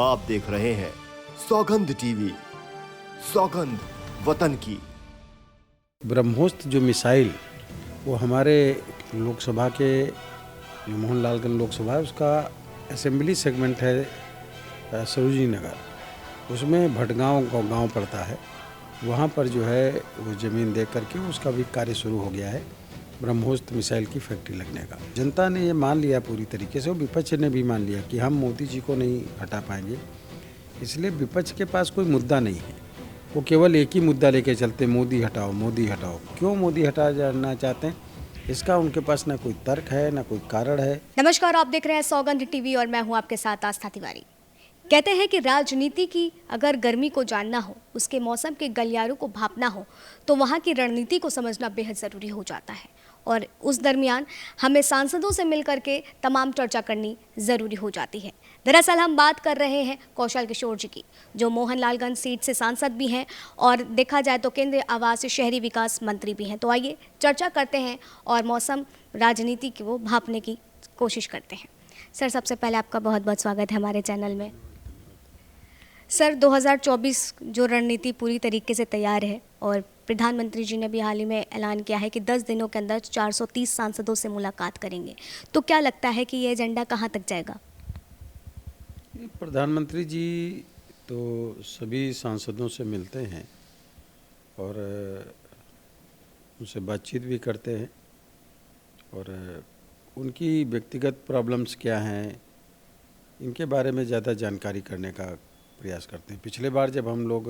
आप देख रहे हैं सौगंध टीवी, सौगंध वतन की। ब्रह्मोस्त्र जो मिसाइल वो हमारे लोकसभा के जो मोहनलालगंज लोकसभा है उसका असेंबली सेगमेंट है सरोजिनी नगर, उसमें भटगांव गांव पड़ता है। वहाँ पर जो है वो ज़मीन दे करके उसका भी कार्य शुरू हो गया है ब्रह्मोस्त्र मिसाइल की फैक्ट्री लगने का। जनता ने ये मान लिया पूरी तरीके से, और विपक्ष ने भी मान लिया कि हम मोदी जी को नहीं हटा पाएंगे। इसलिए विपक्ष के पास कोई मुद्दा नहीं है, वो केवल एक ही मुद्दा लेके चलते, मोदी हटाओ मोदी हटाओ। क्यों मोदी हटा जाना चाहते हैं, इसका उनके पास ना कोई तर्क है ना कोई कारण है। नमस्कार, आप देख रहे हैं सौगंध टीवी और मैं हूं आपके साथ आस्था तिवारी। कहते हैं कि राजनीति की अगर गर्मी को जानना हो, उसके मौसम के गलियारों को भांपना हो, तो वहां की रणनीति को समझना बेहद ज़रूरी हो जाता है। और उस दरमियान हमें सांसदों से मिलकर के तमाम चर्चा करनी ज़रूरी हो जाती है। दरअसल हम बात कर रहे हैं कौशल किशोर जी की, जो मोहनलालगंज सीट से सांसद भी हैं और देखा जाए तो केंद्रीय आवास शहरी विकास मंत्री भी हैं। तो आइए चर्चा करते हैं और मौसम राजनीति की वो भांपने की कोशिश करते हैं। सर, सबसे पहले आपका बहुत बहुत स्वागत है हमारे चैनल में। सर, 2024 जो रणनीति पूरी तरीके से तैयार है और प्रधानमंत्री जी ने भी हाल ही में ऐलान किया है कि 10 दिनों के अंदर 430 सांसदों से मुलाकात करेंगे, तो क्या लगता है कि ये एजेंडा कहाँ तक जाएगा? प्रधानमंत्री जी तो सभी सांसदों से मिलते हैं और उनसे बातचीत भी करते हैं और उनकी व्यक्तिगत प्रॉब्लम्स क्या हैं इनके बारे में ज़्यादा जानकारी करने का प्रयास करते हैं। पिछले बार जब हम लोग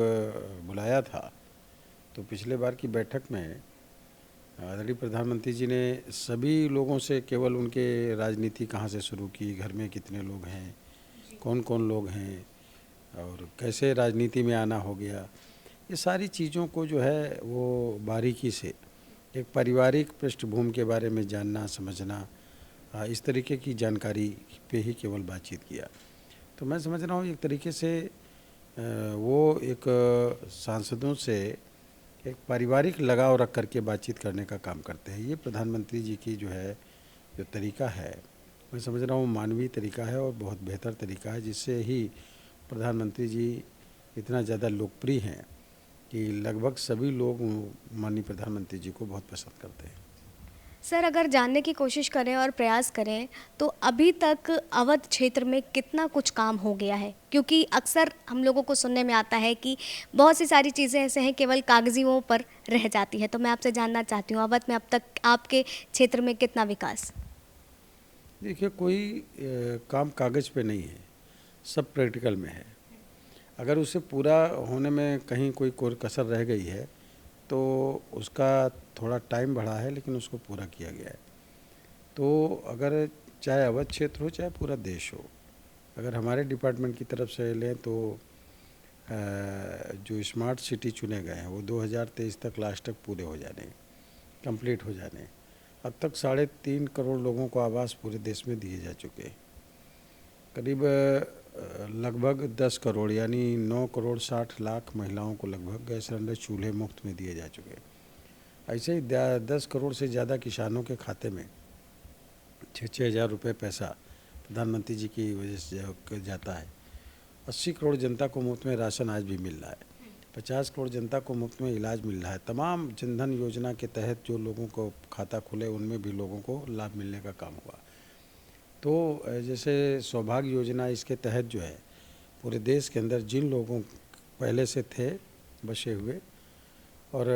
बुलाया था तो पिछले बार की बैठक में आदरणीय प्रधानमंत्री जी ने सभी लोगों से केवल उनके राजनीति कहाँ से शुरू की, घर में कितने लोग हैं, कौन कौन लोग हैं और कैसे राजनीति में आना हो गया, ये सारी चीज़ों को जो है वो बारीकी से एक पारिवारिक पृष्ठभूमि के बारे में जानना समझना, इस तरीके की जानकारी पे ही केवल बातचीत किया। तो मैं समझ रहा हूँ एक तरीके से वो एक सांसदों से एक पारिवारिक लगाव रख करके बातचीत करने का काम करते हैं। ये प्रधानमंत्री जी की जो है जो तरीका है, मैं समझ रहा हूँ मानवीय तरीका है और बहुत बेहतर तरीका है, जिससे ही प्रधानमंत्री जी इतना ज़्यादा लोकप्रिय हैं कि लगभग सभी लोग माननीय प्रधानमंत्री जी को बहुत पसंद करते हैं। सर, अगर जानने की कोशिश करें और प्रयास करें तो अभी तक अवध क्षेत्र में कितना कुछ काम हो गया है? क्योंकि अक्सर हम लोगों को सुनने में आता है कि बहुत सी सारी चीज़ें ऐसे हैं केवल कागजियों पर रह जाती है। तो मैं आपसे जानना चाहती हूँ, अवध में अब तक आपके क्षेत्र में कितना विकास? देखिए, कोई काम कागज़ पे नहीं है, सब प्रैक्टिकल में है। अगर उसे पूरा होने में कहीं कोई कसर रह गई है तो उसका थोड़ा टाइम बढ़ा है, लेकिन उसको पूरा किया गया है। तो अगर चाहे अवध क्षेत्र हो चाहे पूरा देश हो, अगर हमारे डिपार्टमेंट की तरफ से लें तो जो स्मार्ट सिटी चुने गए हैं वो 2023 तक लास्ट तक पूरे हो जाने, कंप्लीट हो जाने। अब तक 3.5 करोड़ लोगों को आवास पूरे देश में दिए जा चुके हैं। करीब लगभग 10 करोड़ यानी 9 करोड़ 60 लाख महिलाओं को लगभग गैस सिलेंडर चूल्हे मुफ्त में दिए जा चुके हैं। ऐसे ही 10 करोड़ से ज़्यादा किसानों के खाते में 6-6 हज़ार रुपये पैसा प्रधानमंत्री जी की वजह से जाता है। 80 करोड़ जनता को मुफ्त में राशन आज भी मिल रहा है। 50 करोड़ जनता को मुफ्त में इलाज मिल रहा है। तमाम जनधन योजना के तहत जो लोगों को खाता खुले उनमें भी लोगों को लाभ मिलने का काम हुआ। तो जैसे सौभाग्य योजना, इसके तहत जो है पूरे देश के अंदर जिन लोगों पहले से थे बसे हुए और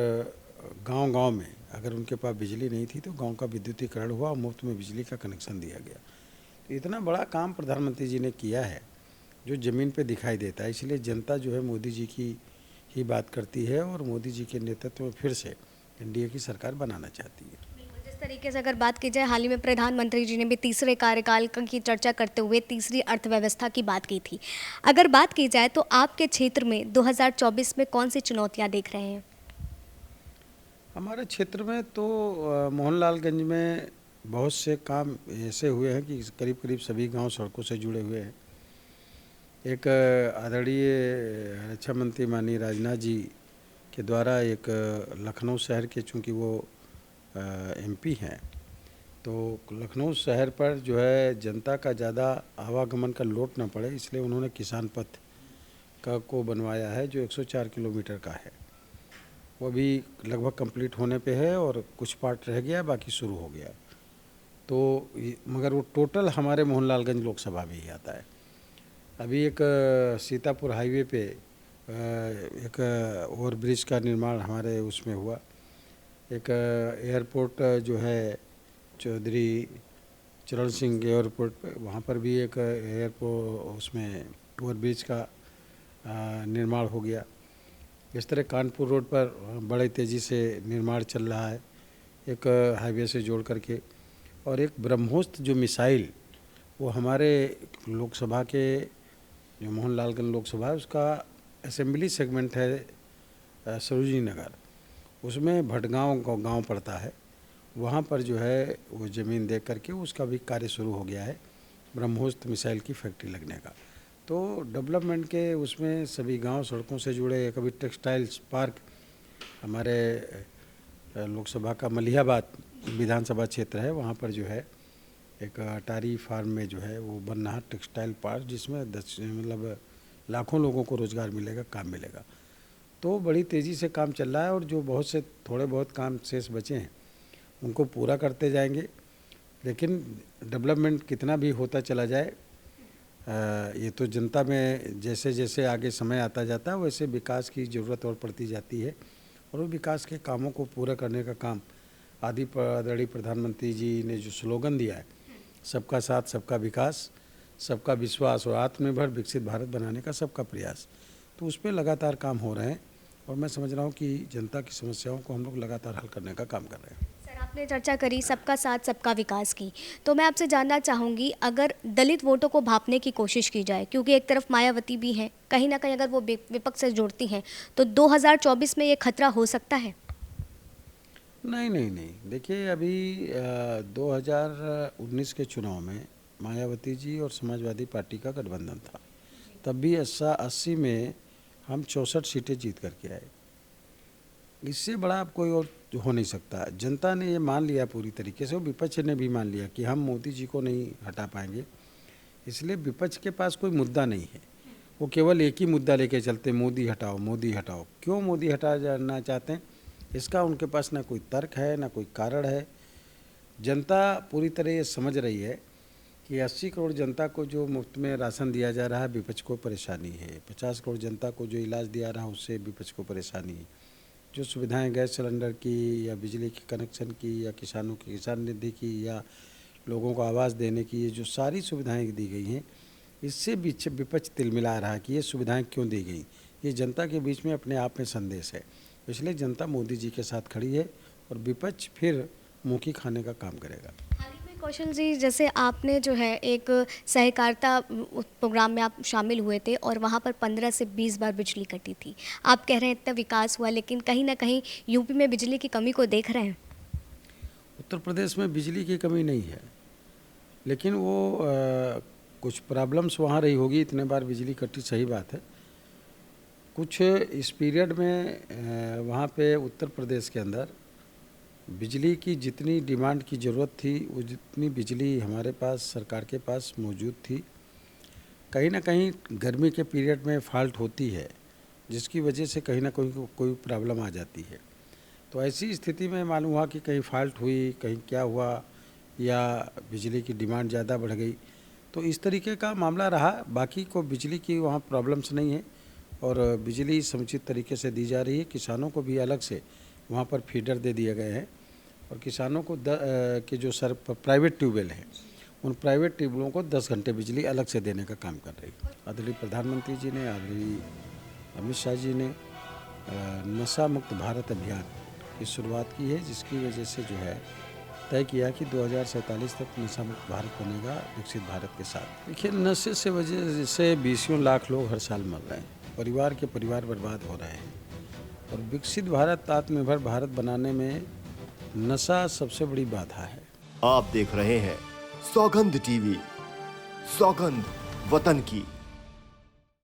गांव-गांव में अगर उनके पास बिजली नहीं थी तो गांव का विद्युतीकरण हुआ और मुफ्त में बिजली का कनेक्शन दिया गया। तो इतना बड़ा काम प्रधानमंत्री जी ने किया है जो ज़मीन पे दिखाई देता है। इसलिए जनता जो है मोदी जी की ही बात करती है और मोदी जी के नेतृत्व में फिर से एनडीए की सरकार बनाना चाहती है। जिस तरीके से अगर बात की जाए, हाल ही में प्रधानमंत्री जी ने भी तीसरे कार्यकाल की चर्चा करते हुए तीसरी अर्थव्यवस्था की बात की थी। अगर बात की जाए तो आपके क्षेत्र में 2024 में कौन सी चुनौतियां देख रहे हैं? हमारे क्षेत्र में तो मोहनलालगंज में बहुत से काम ऐसे हुए हैं कि करीब करीब सभी गांव सड़कों से जुड़े हुए हैं। एक आदरणीय रक्षा मंत्री माननीय राजनाथ जी के द्वारा एक लखनऊ शहर के, चूँकि वो एमपी हैं, तो लखनऊ शहर पर जो है जनता का ज़्यादा आवागमन का लोड ना पड़े, इसलिए उन्होंने किसान पथ का को बनवाया है जो 104 किलोमीटर का है। वो भी लगभग कंप्लीट होने पे है और कुछ पार्ट रह गया, बाकी शुरू हो गया। तो मगर वो टोटल हमारे मोहनलालगंज लोकसभा में ही आता है। अभी एक सीतापुर हाईवे पे एक ओवरब्रिज का निर्माण हमारे उसमें हुआ। एक एयरपोर्ट जो है चौधरी चरण सिंह एयरपोर्ट पे, वहाँ पर भी एक एयरपोर्ट उसमें ओवरब्रिज का निर्माण हो गया। इस तरह कानपुर रोड पर बड़े तेज़ी से निर्माण चल रहा है एक हाईवे से जोड़ करके। और एक ब्रह्मोस्त्र जो मिसाइल वो हमारे लोकसभा के जो मोहनलालगंज लोकसभा है उसका असेंबली सेगमेंट है सरोजिनी नगर, उसमें भटगांव गांव पड़ता है। वहाँ पर जो है वो ज़मीन देख करके उसका भी कार्य शुरू हो गया है ब्रह्मोस्त्र मिसाइल की फैक्ट्री लगने का। तो डेवलपमेंट के उसमें सभी गांव सड़कों से जुड़े। कभी टेक्सटाइल्स पार्क हमारे लोकसभा का मलिहाबाद विधानसभा क्षेत्र है, वहाँ पर जो है एक अटारी फार्म में जो है वो बन रहा टेक्सटाइल पार्क, जिसमें मतलब लाखों लोगों को रोज़गार मिलेगा, काम मिलेगा। तो बड़ी तेज़ी से काम चल रहा है और जो बहुत से थोड़े बहुत काम शेष बचे हैं उनको पूरा करते जाएंगे। लेकिन डेवलपमेंट कितना भी होता चला जाए, ये तो जनता में जैसे जैसे आगे समय आता जाता है वैसे विकास की ज़रूरत और पड़ती जाती है। और वो विकास के कामों को पूरा करने का काम आदरणीय प्रधानमंत्री जी ने जो स्लोगन दिया है, सबका साथ सबका विकास, सबका विश्वास और आत्मनिर्भर विकसित भारत बनाने का सबका प्रयास, तो उस पर लगातार काम हो रहे हैं। और मैं समझ रहा हूँ कि जनता की समस्याओं को हम लोग लगातार हल करने का काम कर रहे हैं। सर, आपने चर्चा करी सबका साथ सबका विकास की, तो मैं आपसे जानना चाहूँगी अगर दलित वोटों को भांपने की कोशिश की जाए, क्योंकि एक तरफ मायावती भी हैं, कहीं ना कहीं अगर वो विपक्ष से जोड़ती हैं तो 2024 में ये खतरा हो सकता है? नहीं नहीं नहीं, देखिए अभी 2019 के चुनाव में मायावती जी और समाजवादी पार्टी का गठबंधन था, तब भी 80 में हम 64 सीटें जीत करके आए। इससे बड़ा अब कोई और हो नहीं सकता। जनता ने ये मान लिया पूरी तरीके से, और विपक्ष ने भी मान लिया कि हम मोदी जी को नहीं हटा पाएंगे। इसलिए विपक्ष के पास कोई मुद्दा नहीं है, वो केवल एक ही मुद्दा लेके चलते, मोदी हटाओ मोदी हटाओ। क्यों मोदी हटा जाना चाहते हैं, इसका उनके पास ना कोई तर्क है ना कोई कारण है। जनता पूरी तरह ये समझ रही है कि 80 करोड़ जनता को जो मुफ्त में राशन दिया जा रहा है विपक्ष को परेशानी है, 50 करोड़ जनता को जो इलाज दिया रहा है उससे विपक्ष को परेशानी है, जो सुविधाएं गैस सिलेंडर की या बिजली के कनेक्शन की या किसानों की किसान निधि की या लोगों को आवास देने की, ये जो सारी सुविधाएं दी गई हैं, इससे विपक्ष तिलमिला रहा है कि ये सुविधाएं क्यों दी गई। ये जनता के बीच में अपने आप में संदेश है। इसलिए जनता मोदी जी के साथ खड़ी है और विपक्ष फिर मुँह खाने का काम करेगा। कौशल जी, जैसे आपने जो है एक सहकारिता प्रोग्राम में आप शामिल हुए थे और वहाँ पर 15 से 20 बार बिजली कटी थी। आप कह रहे हैं इतना विकास हुआ, लेकिन कहीं ना कहीं यूपी में बिजली की कमी को देख रहे हैं। उत्तर प्रदेश में बिजली की कमी नहीं है, लेकिन वो कुछ प्रॉब्लम्स वहाँ रही होगी, इतने बार बिजली कटी, सही बात है। कुछ इस पीरियड में वहाँ पे उत्तर प्रदेश के अंदर बिजली की जितनी डिमांड की ज़रूरत थी वो जितनी बिजली हमारे पास सरकार के पास मौजूद थी। कहीं ना कहीं गर्मी के पीरियड में फॉल्ट होती है, जिसकी वजह से कहीं ना कहीं कोई प्रॉब्लम आ जाती है। तो ऐसी स्थिति में मालूम हुआ कि कहीं फॉल्ट हुई, कहीं क्या हुआ, या बिजली की डिमांड ज़्यादा बढ़ गई, तो इस तरीके का मामला रहा। बाकी को बिजली की वहाँ प्रॉब्लम्स नहीं है और बिजली समुचित तरीके से दी जा रही है। किसानों को भी अलग से वहाँ पर फीडर दे दिए गए हैं और किसानों को के जो प्राइवेट ट्यूबवेल हैं उन प्राइवेट ट्यूबवेलों को 10 घंटे बिजली अलग से देने का काम कर रही है। आदरणीय प्रधानमंत्री जी ने, आदरणीय अमित शाह जी ने नशा मुक्त भारत अभियान की शुरुआत की है, जिसकी वजह से जो है तय किया कि 2047 तक नशा मुक्त भारत बनेगा विकसित भारत के साथ। देखिए, नशे से वजह से 20 लाख लोग हर साल मर रहे हैं, परिवार के परिवार बर्बाद हो रहे हैं। और विकसित भारत, आत्मनिर्भर भारत बनाने में नशा सबसे बड़ी बाधा है। आप देख रहे हैं सौगंध टीवी, सौगंध वतन की।